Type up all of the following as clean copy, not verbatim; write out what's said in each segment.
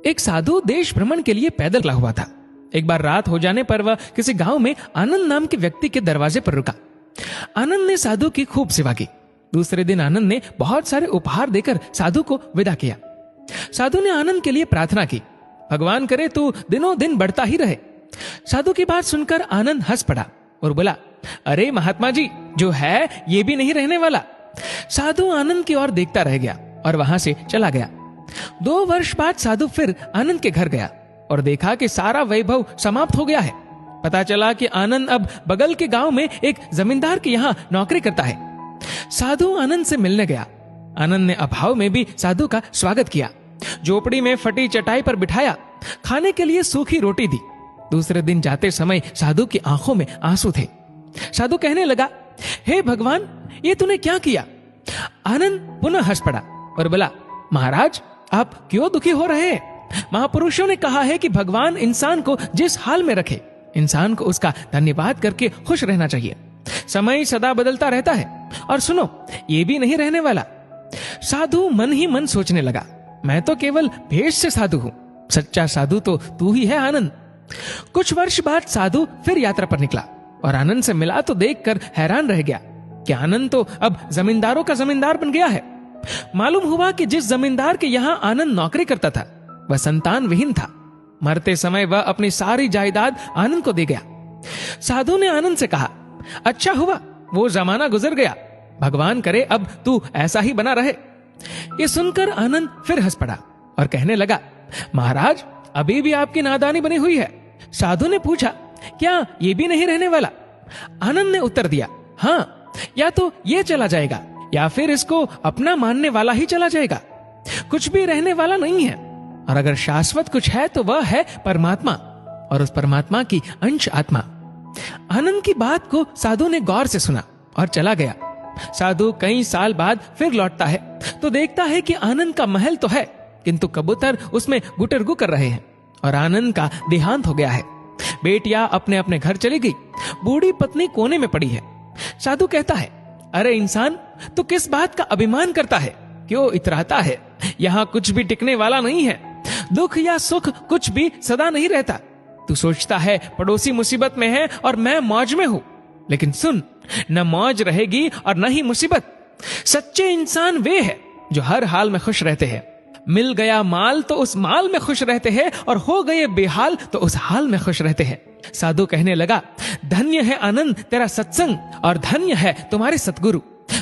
एक साधु देश भ्रमण के लिए पैदल निकला हुआ था। एक बार रात हो जाने पर वह किसी गांव में आनंद नाम के व्यक्ति के दरवाजे पर रुका। आनंद ने साधु की खूब सेवा की। दूसरे दिन आनंद ने बहुत सारे उपहार देकर साधु को विदा किया। साधु ने आनंद के लिए प्रार्थना की, भगवान करे तू दिनों दिन बढ़ता ही रहे। साधु की बात सुनकर आनंद हंस पड़ा और बोला, अरे महात्मा जी, जो है ये भी नहीं रहने वाला। साधु आनंद की ओर देखता रह गया और वहां से चला गया। 2 वर्ष बाद साधु फिर आनंद के घर गया और देखा कि सारा वैभव समाप्त हो गया है। पता चला कि आनंद अब बगल के गांव में एक जमींदार के यहाँ नौकरी करता है। साधु आनंद से मिलने गया। आनंद ने अभाव में भी साधु का स्वागत किया, झोपड़ी में फटी चटाई पर बिठाया, खाने के लिए सूखी रोटी दी। दूसरे दिन जाते समय साधु की आंखों में आंसू थे। साधु कहने लगा, हे भगवान, ये तूने क्या किया? आनंद पुनः हंस पड़ा और बोला, महाराज, आप क्यों दुखी हो रहे हैं? महापुरुषों ने कहा है कि भगवान इंसान को जिस हाल में रखे, इंसान को उसका धन्यवाद करके खुश रहना चाहिए। समय सदा बदलता रहता है और सुनो, ये भी नहीं रहने वाला। साधु मन ही मन सोचने लगा, मैं तो केवल भेष से साधु हूं, सच्चा साधु तो तू ही है आनंद। कुछ वर्ष बाद साधु फिर यात्रा पर निकला और आनंद से मिला तो देखकर हैरान रह गया कि आनंद तो अब जमींदारों का जमींदार बन गया है। मालूम हुआ कि जिस जमींदार के यहाँ आनंद नौकरी करता था वह संतान विहीन था। मरते समय वह अपनी सारी जायदाद आनंद को दे गया। साधु ने आनंद से कहा, अच्छा हुआ वो जमाना गुजर गया, भगवान करे अब तू ऐसा ही बना रहे। ये सुनकर आनंद फिर हंस पड़ा और कहने लगा, महाराज, अभी भी आपकी नादानी बनी हुई है। साधु ने पूछा, क्या ये भी नहीं रहने वाला? आनंद ने उत्तर दिया, हाँ, या तो ये चला जाएगा या फिर इसको अपना मानने वाला ही चला जाएगा। कुछ भी रहने वाला नहीं है, और अगर शाश्वत कुछ है तो वह है परमात्मा, और उस परमात्मा की अंश आत्मा। आनंद की बात को साधु ने गौर से सुना और चला गया। साधु कई साल बाद फिर लौटता है तो देखता है कि आनंद का महल तो है, किंतु कबूतर उसमें गुटरगु कर रहे हैं और आनंद का देहांत हो गया है। बेटियां अपने अपने घर चली गई, बूढ़ी पत्नी कोने में पड़ी है। साधु कहता है, अरे इंसान, तू किस बात का अभिमान करता है? क्यों इतराता है? यहाँ कुछ भी टिकने वाला नहीं है। दुख या सुख कुछ भी सदा नहीं रहता। तू सोचता है पड़ोसी मुसीबत में है और मैं मौज में हूं, लेकिन सुन, न मौज रहेगी और न ही मुसीबत। सच्चे इंसान वे हैं जो हर हाल में खुश रहते हैं। मिल गया माल तो उस माल में खुश रहते हैं, और हो गए बेहाल तो उस हाल में खुश रहते हैं। साधु कहने लगा, धन्य है आनंद तेरा सत्संग, और धन्य है तुम्हारे सतगुरु।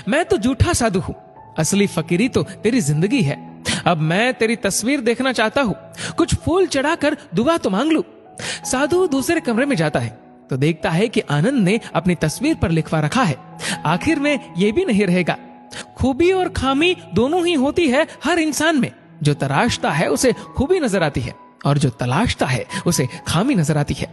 मैं तो झूठा साधु हूँ, असली फकीरी तो तेरी जिंदगी है। अब मैं तेरी तस्वीर देखना चाहता हूँ, कुछ फूल चढ़ाकर दुआ तो मांग लूं। साधु दूसरे कमरे में जाता है तो देखता है कि आनंद ने अपनी तस्वीर पर लिखवा रखा है, आखिर में ये भी नहीं रहेगा। खूबी और खामी दोनों ही होती है हर इंसान में। जो तराशता है उसे खूबी नजर आती है, और जो तलाशता है उसे खामी नजर आती है।